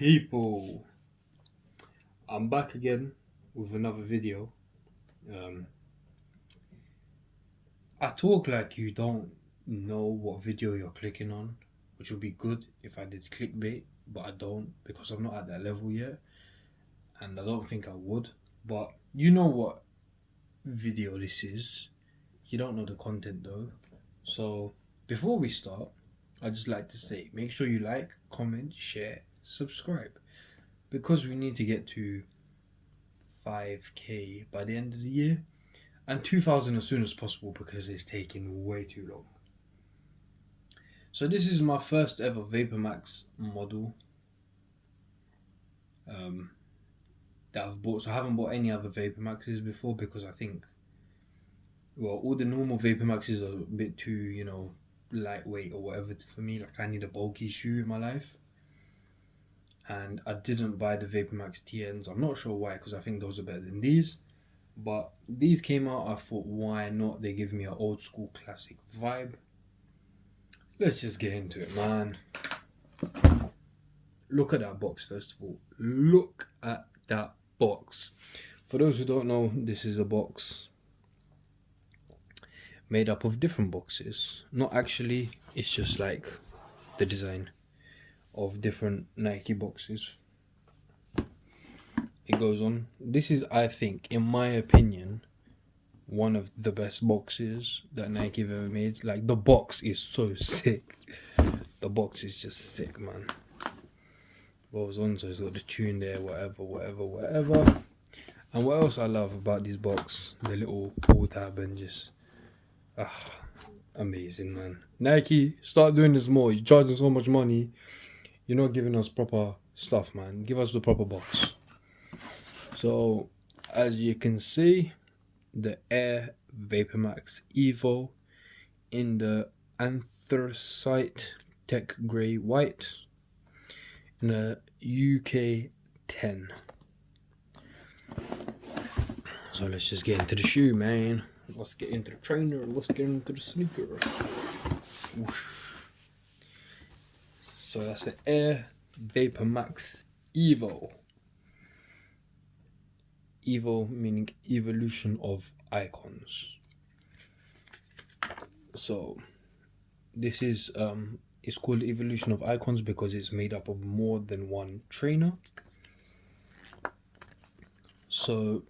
People, I'm back again with another video. Um, I talk like you don't know what video you're clicking on, which would be good if I did clickbait, but I don't because I'm not at that level yet, and I don't think I would. But you know what video this is. You don't know the content though. So before we start, I'd just like to say make sure you like, comment, share, subscribe because we need to get to 5k by the end of the year and 2000 as soon as possible because it's taking way too long. So this is my first ever Vapourmax model um, that I've bought. So I haven't bought any other Vapourmaxes before because I think, well, all the normal Vapourmaxes are a bit too, lightweight or whatever for me. Like I need a bulky shoe in my life. And I didn't buy the Vapourmax TNs. I'm not sure why because I think those are better than these. But these came out, I thought, why not? They give me an old school classic vibe. Let's just get into it, man. Look at that box, first of all. Look at that box. For those who don't know, this is a box made up of different boxes. Not actually, it's just like the design of different Nike boxes. It goes on. This is, I think, in my opinion, one of the best boxes that Nike have ever made. Like, the box is so sick. The box is just sick, man. Goes on, so it's got the tune there, whatever. And what else I love about this box, the little pull tab and just amazing, man. Nike, start doing this more. You're charging so much money, you're not giving us proper stuff, man. Give us the proper box. So as you can see, the Air Vapourmax Evo in the anthracite tech grey white in a UK 10. So let's just get into the shoe, man. Let's get into the trainer. Let's get into the sneaker. Whoosh. So that's the Air Vapourmax Evo. Evo meaning evolution of icons. So this is it's called evolution of icons because it's made up of more than one trainer. So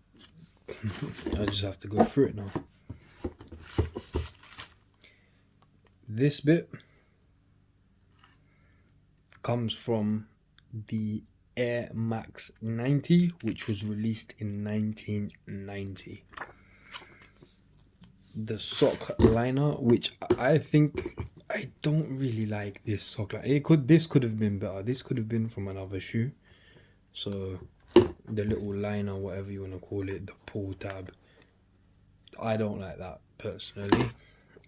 I just have to go through it now. This bit comes from the Air Max 90, which was released in 1990. The sock liner, which I think I don't really like this sock liner. This could have been better. This could have been from another shoe. So the little liner, whatever you want to call it, the pull tab, I don't like that personally.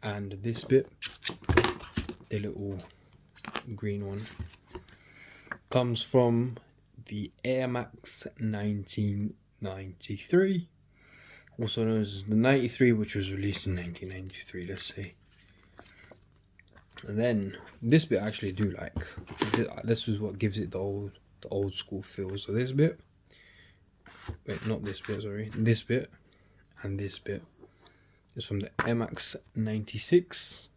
And this bit, the little green one, comes from the Air Max 1993, also known as the 93, which was released in 1993, let's see. And then this bit I actually do like. This was what gives it the old school feel. So this bit, wait, not this bit, sorry, this bit and this bit is from the Air Max 96.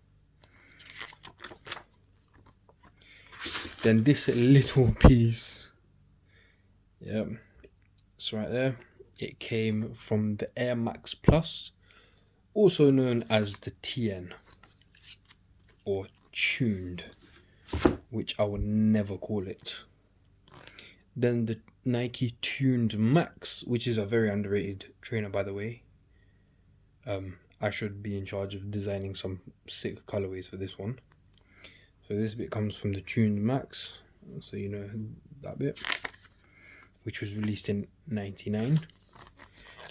Then this little piece, yep, it's right there. It came from the Air Max Plus, also known as the TN or tuned, which I would never call it. Then the Nike Tuned Max, which is a very underrated trainer, by the way. I should be in charge of designing some sick colorways for this one. So this bit comes from the Tuned Max, so you know that bit, which was released in 99.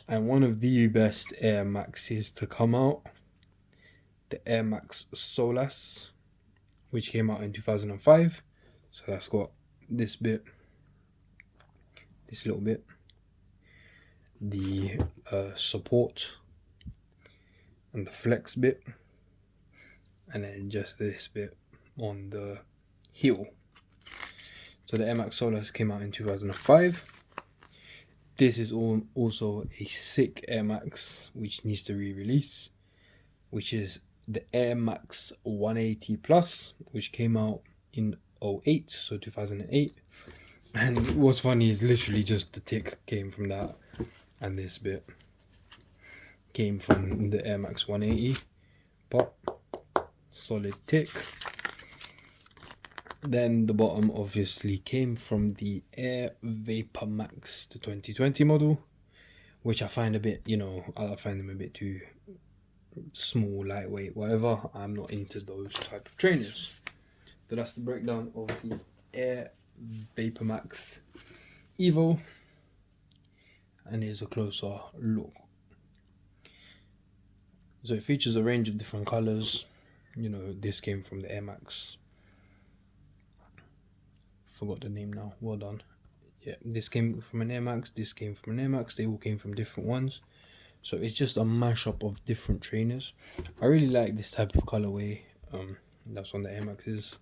And one of the best Air Maxes to come out, the Air Max Solas, which came out in 2005. So that's got this bit, this little bit, the support and the flex bit, and then just this bit on the heel. So the Air Max Solas came out in 2005. This is also a sick Air Max which needs to re-release, which is the Air Max 180 Plus, which came out in 08, so 2008. And what's funny is literally just the tick came from that, and this bit came from the Air Max 180. Pop, solid tick. Then the bottom obviously came from the Air Vapourmax, the 2020 model, which I find a bit, I find them a bit too small, lightweight, whatever. I'm not into those type of trainers. So that's the breakdown of the Air Vapourmax Evo. And here's a closer look. So it features a range of different colors. This came from the Air Max. Forgot the name now. Well done. Yeah, this came from an Air Max. This came from an Air Max. They all came from different ones. So it's just a mashup of different trainers. I really like this type of colorway. That's on the Air Maxes.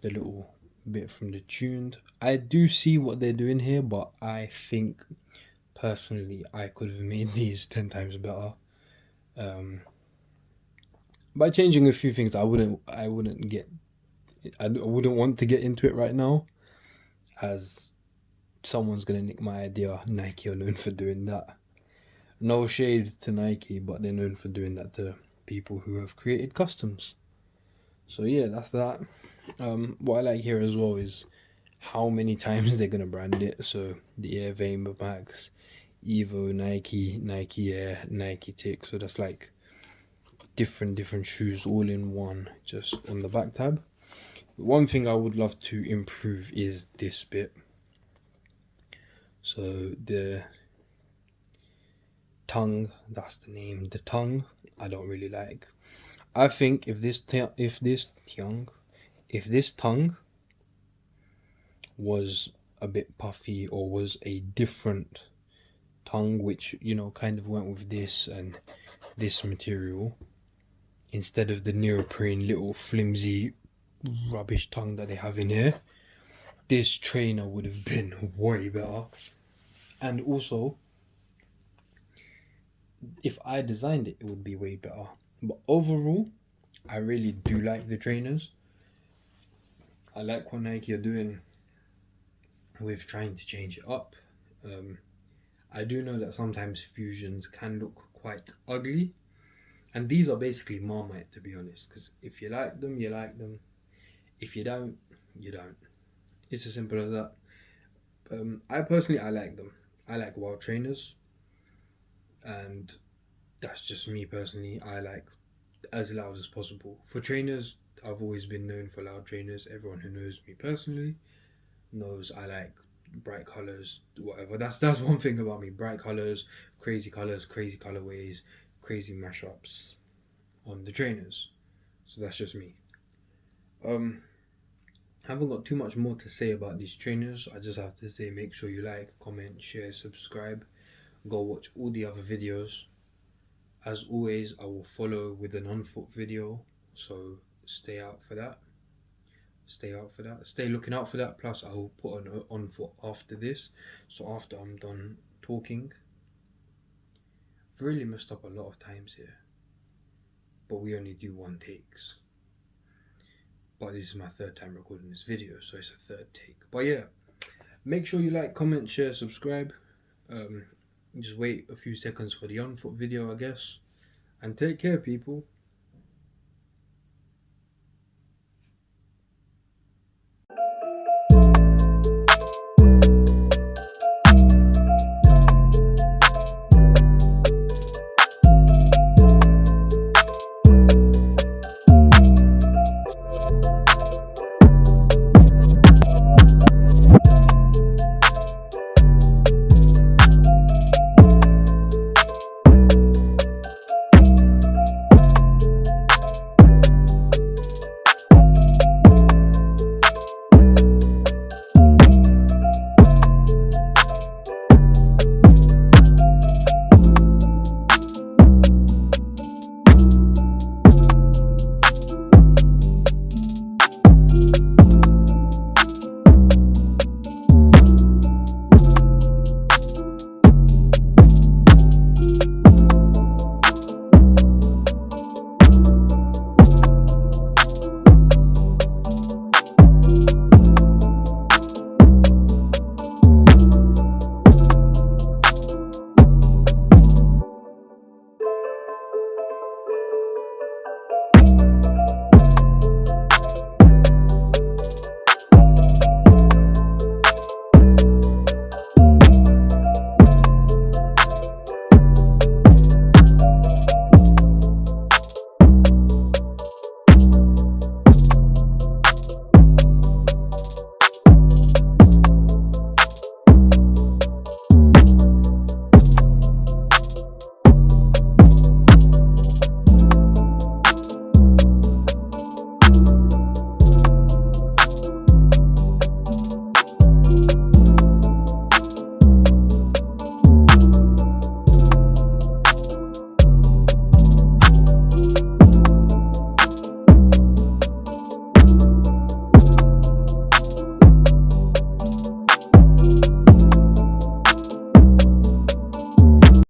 The little bit from the tuned. I do see what they're doing here, but I think personally I could have made these 10 times better. By changing a few things, I wouldn't want to get into it right now, as someone's gonna nick my idea. Nike are known for doing that. No shade to Nike, but they're known for doing that to people who have created customs. So yeah, that's that. What I like here as well is how many times they're gonna brand it. So the Air Vapourmax, Evo, Nike Air, Nike Tick. So that's like different shoes all in one, just on the back tab. One thing I would love to improve is this bit. So the tongue, that's the name. The tongue, I don't really like. I think if this tongue was a bit puffy, or was a different tongue, which kind of went with this and this material, instead of the neoprene little flimsy rubbish tongue that they have in here, this trainer would have been way better. And also, if I designed it, it would be way better. But overall, I really do like the trainers. I like what Nike are doing with trying to change it up. I do know that sometimes fusions can look quite ugly, and these are basically Marmite, to be honest, because if you like them, you like them. If you don't, you don't. It's as simple as that. I like them. I like wild trainers, and that's just me personally. I like as loud as possible. For trainers, I've always been known for loud trainers. Everyone who knows me personally knows I like bright colors, whatever. That's one thing about me. Bright colors, crazy colorways, crazy mashups on the trainers. So that's just me. I haven't got too much more to say about these trainers. I just have to say, make sure you like, comment, share, subscribe. Go watch all the other videos. As always, I will follow with an on-foot video, so stay out for that. Stay looking out for that. Plus, I will put an on-foot after this. So after I'm done talking, I've really messed up a lot of times here, but we only do one takes. But this is my third time recording this video, so it's a third take. But yeah, make sure you like, comment, share, subscribe. Just wait a few seconds for the on-foot video, I guess. And take care, people.